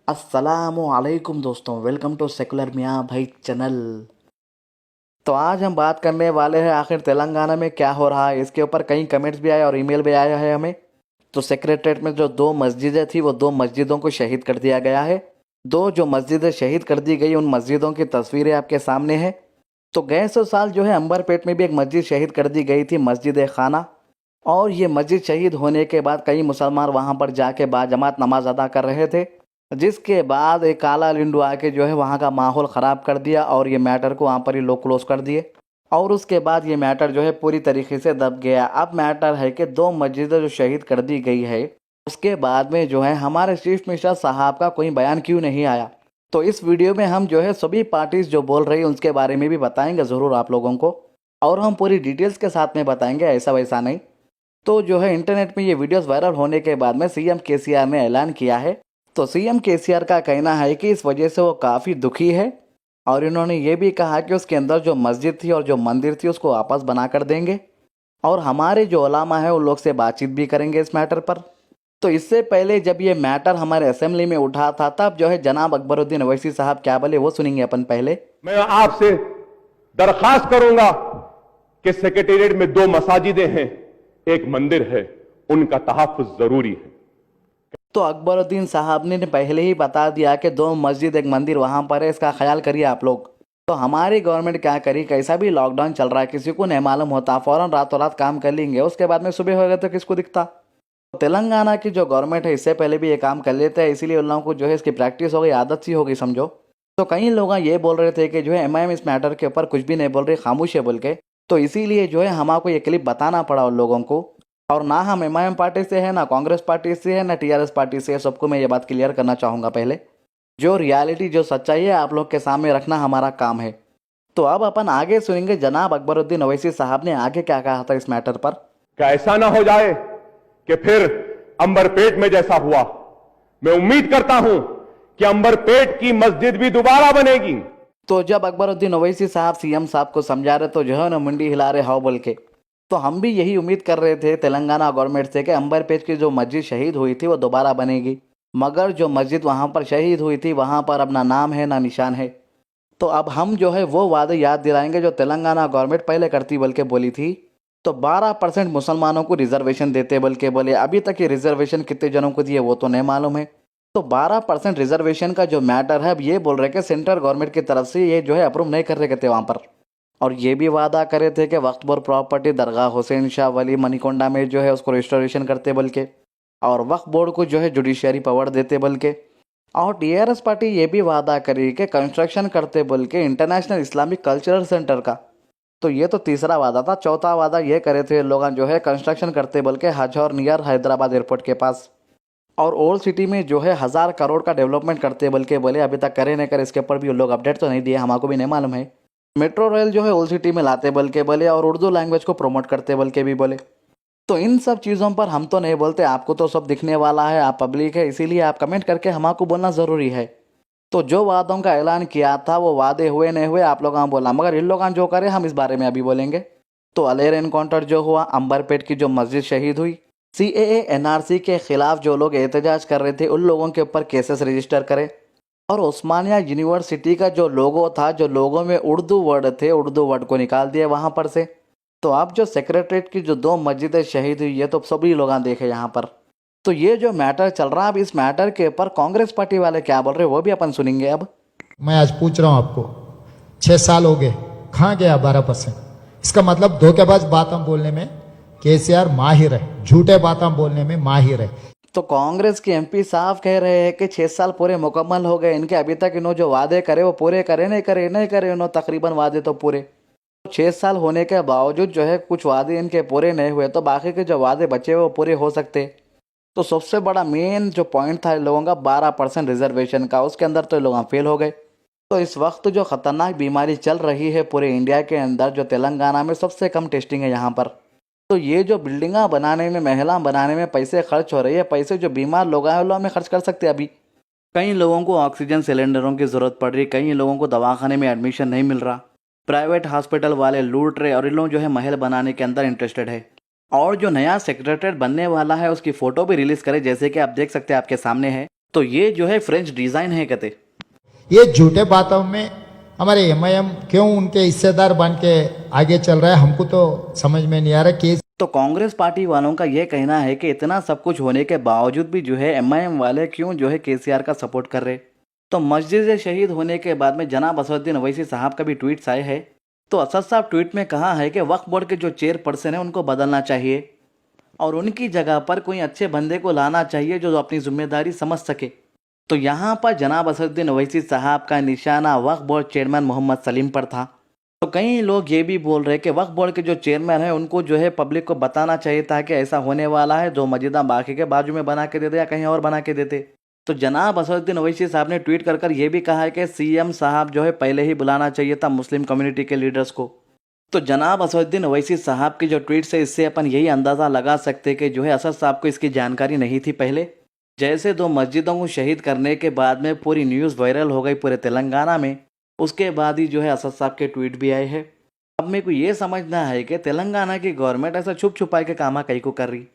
अस्सलामुअलैकुम दोस्तों, welcome to secular मियाँ भाई चैनल। तो आज हम बात करने वाले हैं आखिर तेलंगाना में क्या हो रहा है। इसके ऊपर कई कमेंट्स भी आए और ईमेल भी आया है हमें। तो सेक्रेटरीट में जो दो मस्जिदें थी वो दो मस्जिदों को शहीद कर दिया गया है। दो जो मस्जिदें शहीद कर दी गई उन मस्जिदों की तस्वीरें आपके सामने है। तो गए सौ साल जो है अंबरपेट में भी एक मस्जिद शहीद कर दी गई थी, मस्जिद खाना। और ये मस्जिद शहीद होने के बाद कई मुसलमान वहाँ पर जाके बाजमात नमाज अदा कर रहे थे, जिसके बाद एक काला लिंडू आके जो है वहाँ का माहौल ख़राब कर दिया और ये मैटर को वहाँ पर ही लोग क्लोज कर दिए। और उसके बाद ये मैटर जो है पूरी तरीके से दब गया। अब मैटर है कि दो मस्जिदें जो शहीद कर दी गई है उसके बाद में जो है हमारे चीफ मिनिस्टर साहब का कोई बयान क्यों नहीं आया। तो इस वीडियो में हम जो है सभी पार्टीज जो बोल रही है उसके बारे में भी बताएंगे ज़रूर आप लोगों को, और हम पूरी डिटेल्स के साथ में बताएंगे, ऐसा वैसा नहीं। तो जो है इंटरनेट में ये वीडियोस वायरल होने के बाद में सीएम केसीआर ने ऐलान किया है। तो सीएम केसीआर का कहना है कि इस वजह से वो काफ़ी दुखी है और इन्होंने ये भी कहा कि उसके अंदर जो मस्जिद थी और जो मंदिर थी उसको वापस बना कर देंगे और हमारे जो उलामा है उन लोग से बातचीत भी करेंगे इस मैटर पर। तो इससे पहले जब ये मैटर हमारे असेंबली में उठा था तब जो है जनाब अकबरुद्दीन अवैसी साहब क्या बोले वो सुनेंगे अपन पहले। मैं आपसे दरखास्त करूंगा कि सेक्रेटेरिएट में दो मसाजिदें हैं, एक मंदिर है, उनका तहफ्फुज जरूरी है। तो अकबरुद्दीन साहब ने पहले ही बता दिया कि दो मस्जिद एक मंदिर वहाँ पर है, इसका ख्याल करिए आप लोग। तो हमारी गवर्नमेंट क्या करी, कैसा भी लॉकडाउन चल रहा है किसी को नहीं मालूम होता, फ़ौरन रातों रात काम कर लेंगे, उसके बाद में सुबह हो गए तो किसको दिखता। तो तेलंगाना की जो गवर्नमेंट है इससे पहले भी ये काम कर लेते हैं, इसीलिए उन लोगों को जो है इसकी प्रैक्टिस हो गई, आदत सी हो गई समझो। तो कई लोग ये बोल रहे थे कि जो है एमआईएम इस मैटर के ऊपर कुछ भी नहीं बोल रही, खामोश है बोल के। तो इसीलिए जो है हमको ये क्लिप बताना पड़ा उन लोगों को। और ना हम एमआईएम पार्टी से है, ना कांग्रेस पार्टी से है, ना टीआरएस पार्टी से है, सबको मैं ये बात क्लियर करना चाहूँगा पहले। जो रियलिटी जो सच्चाई है आप लोग के सामने रखना हमारा काम है। तो अब अपन आगे सुनेंगे जनाब अकबरुद्दीन अवैसी साहब ने आगे क्या कहा था इस मैटर पर। क्या ऐसा ना हो जाए कि फिर अंबरपेट में जैसा हुआ। मैं उम्मीद करता हूं कि अंबरपेट की मस्जिद भी दोबारा बनेगी। तो जब अकबरुद्दीन अवैसी साहब सीएम साहब को समझा रहे तो जो है ना मुंडी हिला रहे हाउ बोल के। तो हम भी यही उम्मीद कर रहे थे तेलंगाना गवर्नमेंट से कि अंबरपेट की जो मस्जिद शहीद हुई थी वो दोबारा बनेगी, मगर जो मस्जिद वहाँ पर शहीद हुई थी वहाँ पर अब ना नाम है ना निशान है। तो अब हम जो है वो वादे याद दिलाएंगे जो तेलंगाना गवर्नमेंट पहले करती बल्कि बोली थी। तो 12% मुसलमानों को रिजर्वेशन देते बल्कि बोले, अभी तक ये रिजर्वेशन कितने जनों को दिए वो तो नहीं मालूम है। तो 12% रिजर्वेशन का जो मैटर है अब ये बोल रहे कि सेंट्रल गवर्नमेंट की तरफ से ये जो है अप्रूव नहीं कर रहे थे वहाँ पर। और ये भी वादा करे थे कि वक्फ प्रॉपर्टी दरगाह हुसैन शाह वली मणिकोंडा में जो है उसको रिस्टोरेशन करते बल्कि, और वक्फ बोर्ड को जो है जुडिशियरी पावर देते बल्कि। और टीआरएस पार्टी ये भी वादा करी कि कंस्ट्रक्शन करते बल्कि इंटरनेशनल इस्लामिक कल्चरल सेंटर का। तो ये तो तीसरा वादा था। चौथा वादा ये करे थे लोग जो है कंस्ट्रक्शन करते बल्कि हजौर नियर हैदराबाद एयरपोर्ट के पास। और ओल्ड सिटी में जो है 1000 करोड़ का डेवलपमेंट करते बल्कि बोले, अभी तक करे नहीं करे इसके ऊपर भी लोग अपडेट तो नहीं दिए, हमको भी नहीं मालूम है। मेट्रो रेल जो है ओल्ड सिटी में लाते बल्कि बोले, और उर्दू लैंग्वेज को प्रमोट करते बल्कि भी बोले। तो इन सब चीज़ों पर हम तो नहीं बोलते, आपको तो सब दिखने वाला है, आप पब्लिक है, इसीलिए आप कमेंट करके हमको बोलना ज़रूरी है। तो जो वादों का ऐलान किया था वो वादे हुए नहीं हुए आप लोगों बोला, मगर इन लोगों जो करे हम इस बारे में अभी बोलेंगे। तो अलेर एनकाउंटर जो हुआ, अंबरपेट की जो मस्जिद शहीद हुई, सीएए एनआरसी के खिलाफ जो लोग एहतजाज कर रहे थे उन लोगों के ऊपर केसेस रजिस्टर करे। और उस्मानिया यूनिवर्सिटी का जो लोगो था, जो लोगों में उर्दू वर्ड थे, उर्दू वर्ड को निकाल दिया वहाँ पर से। तो अब जो सेक्रेटरीट की जो दो मस्जिदें शहीद हुई है तो सभी लोग देखे यहाँ पर। तो ये जो मैटर चल रहा है अब इस मैटर के ऊपर कांग्रेस पार्टी वाले क्या बोल रहे हैं वो भी अपन सुनेंगे अब। मैं आज पूछ रहा हूं आपको, 6 साल हो गए, कहाँ गया 12%? इसका मतलब धोखेबाज बातें बोलने में केसीआर माहिर है, झूठे बातें बोलने में माहिर है। तो कांग्रेस के एमपी साहब कह रहे हैं कि 6 साल पूरे मुकम्मल हो गए इनके, अभी तक इन्होंने जो वादे करे वो पूरे करे नहीं करे इन्होंने तकरीबन वादे तो पूरे। 6 साल होने के बावजूद जो है कुछ वादे इनके पूरे नहीं हुए, तो बाकी के जो वादे बचे हुए वो पूरे हो सकते। तो सबसे बड़ा मेन जो पॉइंट था इन लोगों का 12% रिजर्वेशन का, उसके अंदर तो लोग फेल हो गए। तो इस वक्त जो ख़तरनाक बीमारी चल रही है पूरे इंडिया के अंदर, जो तेलंगाना में सबसे कम टेस्टिंग है यहाँ पर। तो ये जो बिल्डिंगा बनाने में, महला बनाने में पैसे खर्च हो रही है, पैसे जो बीमार लोग हैं वो में खर्च कर सकते हैं। अभी कई लोगों को ऑक्सीजन सिलेंडरों की ज़रूरत पड़ रही, कई लोगों को दवाखाने में एडमिशन नहीं मिल रहा, प्राइवेट हॉस्पिटल वाले लूट रहे और इन लोग जो है महल बनाने के अंदर इंटरेस्टेड है। और जो नया सेक्रेटरीट बनने वाला है उसकी फ़ोटो भी रिलीज़ करे, जैसे कि आप देख सकते हैं आपके सामने है। तो ये जो है फ्रेंच डिजाइन है कहते। ये झूठे बातों में हमारे एमआईएम क्यों उनके हिस्सेदार बन के आगे चल रहा है, हमको तो समझ में नहीं आ रहा। केस तो कांग्रेस पार्टी वालों का यह कहना है कि इतना सब कुछ होने के बावजूद भी जो है एमआईएम वाले क्यों जो है केसीआर का सपोर्ट कर रहे। तो मस्जिद शहीद होने के बाद में जनाब असदुद्दीन ओवैसी साहब का भी ट्वीट्स आए हैं। तो असद साहब ट्वीट में कहा है कि वक्फ बोर्ड के जो चेयरपर्सन है उनको बदलना चाहिए और उनकी जगह पर कोई अच्छे बंदे को लाना चाहिए जो अपनी जिम्मेदारी समझ सके। तो यहाँ पर जनाब असदुद्दीन ओवैसी साहब का निशाना वक्फ बोर्ड चेयरमैन मोहम्मद सलीम पर था। तो कई लोग ये भी बोल रहे हैं कि वक्फ बोर्ड के जो चेयरमैन है उनको जो है पब्लिक को बताना चाहिए था कि ऐसा होने वाला है, जो मस्जिदा बाकी के बाजू में बना के देते या कहीं और बना के देते। तो जनाब असदुद्दीन ओवैसी साहब ने ट्वीट कर ये भी कहा है कि सीएम साहब जो है पहले ही बुलाना चाहिए था मुस्लिम कम्युनिटी के लीडर्स को। तो जनाब असदुद्दीन ओवैसी साहब की जो ट्वीट से इससे अपन यही अंदाज़ा लगा सकते कि जो है असद साहब को इसकी जानकारी नहीं थी पहले। जैसे 2 मस्जिदों को शहीद करने के बाद में पूरी न्यूज़ वायरल हो गई पूरे तेलंगाना में, उसके बाद ही जो है असद साहब के ट्वीट भी आए हैं। अब मेरे को ये समझना है कि तेलंगाना की गवर्नमेंट ऐसा छुप छुपा के कामा कहीं को कर रही।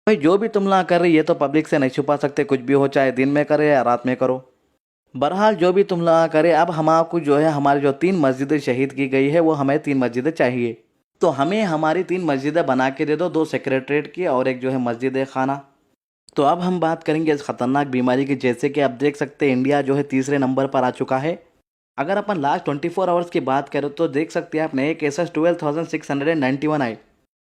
भाई जो भी तुमला कर रही है तो पब्लिक से नहीं छुपा सकते, कुछ भी हो, चाहे दिन में करे या रात में करो। बहरहाल जो भी तुमला करे, अब हम आपको जो है हमारी जो 3 मस्जिदें शहीद की गई है वो हमें 3 मस्जिदें चाहिए। तो हमें हमारी 3 मस्जिदें बना के दे दो, 2 सेक्रेटरीट की और एक जो है मस्जिद खाना। तो अब हम बात करेंगे इस खतरनाक बीमारी की। जैसे कि आप देख सकते हैं इंडिया जो है तीसरे नंबर पर आ चुका है। अगर अपन लास्ट 24 आवर्स की बात करें तो देख सकते हैं आप नए केसेस 12,691 आए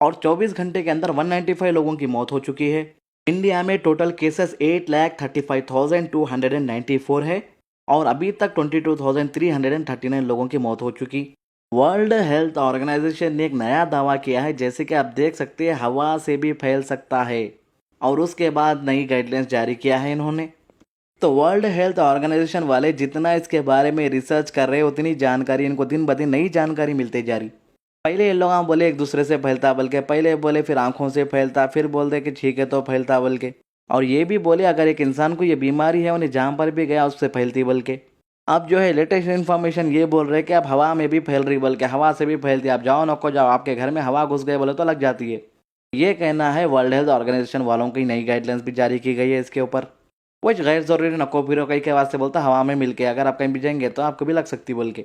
और 24 घंटे के अंदर 195 लोगों की मौत हो चुकी है। इंडिया में टोटल केसेस 8,35,294 है और अभी तक 22,339 लोगों की मौत हो चुकी। वर्ल्ड हेल्थ ऑर्गेनाइजेशन ने एक नया दावा किया है, जैसे कि आप देख सकते हैं हवा से भी फैल सकता है और उसके बाद नई गाइडलाइंस जारी किया है इन्होंने। तो वर्ल्ड हेल्थ ऑर्गेनाइजेशन वाले जितना इसके बारे में रिसर्च कर रहे हैं उतनी जानकारी इनको दिन ब दिन नई जानकारी मिलती जा रही। पहले ये लोग बोले एक दूसरे से फैलता बोल के, पहले बोले फिर आंखों से फैलता, फिर बोलते कि ठीक है तो फैलता बोल के, और ये भी बोले अगर एक इंसान को ये बीमारी है उन्हें जहाँ पर भी गया उससे फैलती बोल के। अब जो है लेटेस्ट इन्फॉर्मेशन ये बोल रहे हैं कि अब हवा में भी फैल रही बोल के, हवा से भी फैलती, आप जाओ नको जाओ, आपके घर में हवा घुस गए बोले तो लग जाती है। ये कहना है वर्ल्ड हेल्थ ऑर्गेनाइजेशन वालों की नई गाइडलाइंस भी जारी की गई है इसके ऊपर। कुछ गैर ज़रूरी नको फिरो कई के वास्ते बोलता हवा में मिलके अगर आप कहीं भी जाएंगे तो आपको भी लग सकती बोल के।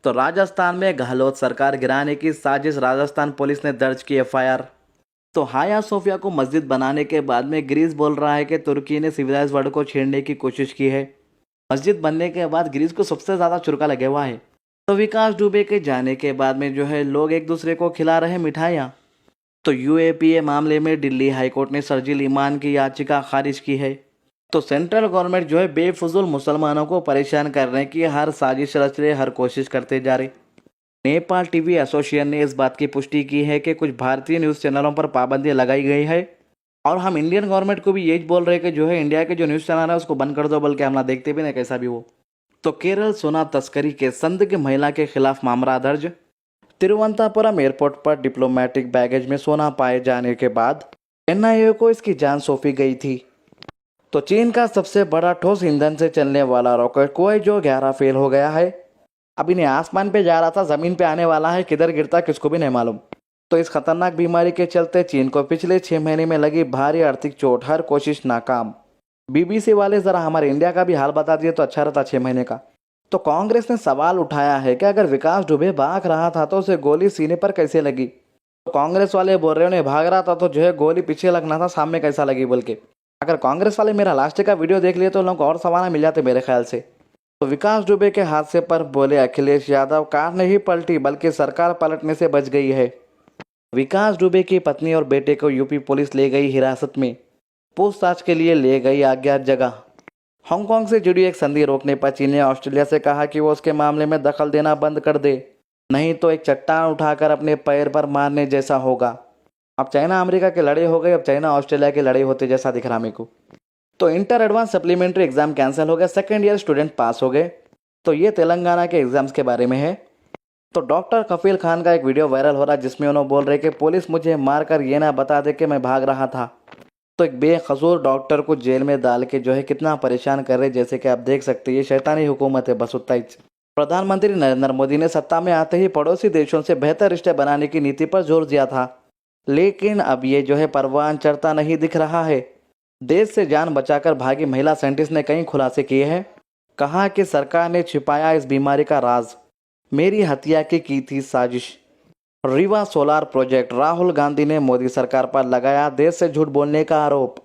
तो राजस्थान में गहलोत सरकार गिराने की साजिश, राजस्थान पुलिस ने दर्ज की एफआईआर। तो हाया सोफिया को मस्जिद बनाने के बाद में ग्रीस बोल रहा है कि तुर्की ने सिविलाइज्ड वर्ल्ड को छेड़ने की कोशिश की है। मस्जिद बनने के बाद ग्रीस को सबसे ज़्यादा चुरका लगे हुआ है। तो विकास दुबे के जाने के बाद में जो है लोग एक दूसरे को खिला रहे मिठाइयाँ। तो यूएपीए मामले में दिल्ली हाईकोर्ट ने शर्जील ईमान की याचिका खारिज की है। तो सेंट्रल गवर्नमेंट जो है बेफजूल मुसलमानों को परेशान करने की हर साजिश रच रहे, हर कोशिश करते जा रहे। नेपाल टीवी एसोसिएशन ने इस बात की पुष्टि की है कि कुछ भारतीय न्यूज़ चैनलों पर पाबंदी लगाई गई है और हम इंडियन गवर्नमेंट को भी यही बोल रहे हैं कि जो है इंडिया के जो न्यूज़ चैनल है उसको बंद कर दो, बल्कि हम ना देखते भी नहीं कैसा भी हो। तो केरल सोना तस्करी के संदिग्ध महिला के खिलाफ मामला दर्ज। तिरुवनंतपुरम एयरपोर्ट पर डिप्लोमेटिक बैगेज में सोना पाए जाने के बाद एनआईए को इसकी जांच सौंपी गई थी। तो चीन का सबसे बड़ा ठोस ईंधन से चलने वाला रॉकेट क्वाईजो 11 फेल हो गया है। अभी नहीं आसमान पे जा रहा था, ज़मीन पे आने वाला है, किधर गिरता किसको भी नहीं मालूम। तो इस खतरनाक बीमारी के चलते चीन को पिछले 6 महीने में लगी भारी आर्थिक चोट, हर कोशिश नाकाम। बीबीसी वाले ज़रा हमारे इंडिया का भी हाल बता दिए तो अच्छा रहता 6 महीने का। तो कांग्रेस ने सवाल उठाया है कि अगर विकास दुबे भाग रहा था तो उसे गोली सीने पर कैसे लगी। तो कांग्रेस वाले बोल रहे उन्हें भाग रहा था तो जो है गोली पीछे लगना था, सामने कैसा लगी बोल के। अगर कांग्रेस वाले मेरा लास्ट का वीडियो देख लिए तो लोगों को और सवाल मिल जाते मेरे ख्याल से। तो विकास दुबे के हादसे पर बोले अखिलेश यादव, कार नहीं पलटी बल्कि सरकार पलटने से बच गई है। विकास दुबे की पत्नी और बेटे को यूपी पुलिस ले गई हिरासत में, पूछताछ के लिए ले गई अज्ञात जगह। हांगकांग से जुड़ी एक संधि रोकने पर चीन ने ऑस्ट्रेलिया से कहा कि वो उसके मामले में दखल देना बंद कर दे, नहीं तो एक चट्टान उठाकर अपने पैर पर मारने जैसा होगा। अब चाइना अमेरिका के लड़े हो गए, अब चाइना ऑस्ट्रेलिया के लड़े होते जैसा दिख रहा मेरे को। तो inter advance supplementary exam cancel हो गया, सेकेंड ईयर स्टूडेंट पास हो गए। तो ये तेलंगाना के एग्जाम्स के बारे में है। तो डॉक्टर कफील खान का एक वीडियो वायरल हो रहा है जिसमें उन्होंने बोल रहे कि पुलिस मुझे मारकर ये ना बता दे कि मैं भाग रहा था। तो एक बेकसूर डॉक्टर को जेल में डाल के जो है कितना परेशान कर रहे, जैसे कि आप देख सकते हैं ये शैतानी हुकूमत है बस उतना ही। प्रधानमंत्री नरेंद्र मोदी ने सत्ता में आते ही पड़ोसी देशों से बेहतर रिश्ते बनाने की नीति पर जोर दिया था, लेकिन अब ये जो है परवान चढ़ता नहीं दिख रहा है। देश से जान बचाकर भागी महिला साइंटिस्ट ने कई खुलासे किए हैं। कहा कि सरकार ने छिपाया इस बीमारी का राज, मेरी हत्या की थी साजिश। रीवा सोलार प्रोजेक्ट, राहुल गांधी ने मोदी सरकार पर लगाया देश से झूठ बोलने का आरोप।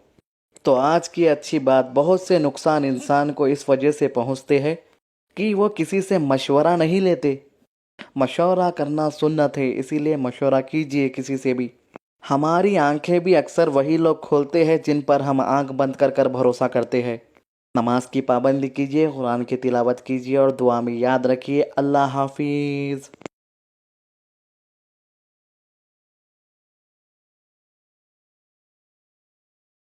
तो आज की अच्छी बात, बहुत से नुकसान इंसान को इस वजह से पहुंचते हैं कि वो किसी से मशवरा नहीं लेते। मशवरा करना सुन्नत है, इसीलिए मशवरा कीजिए किसी से भी। हमारी आंखें भी अक्सर वही लोग खोलते हैं जिन पर हम आंख बंद कर कर भरोसा करते हैं। नमाज की पाबंदी कीजिए, कुरान की तिलावत कीजिए और दुआ में याद रखिए। अल्लाह हाफिज़।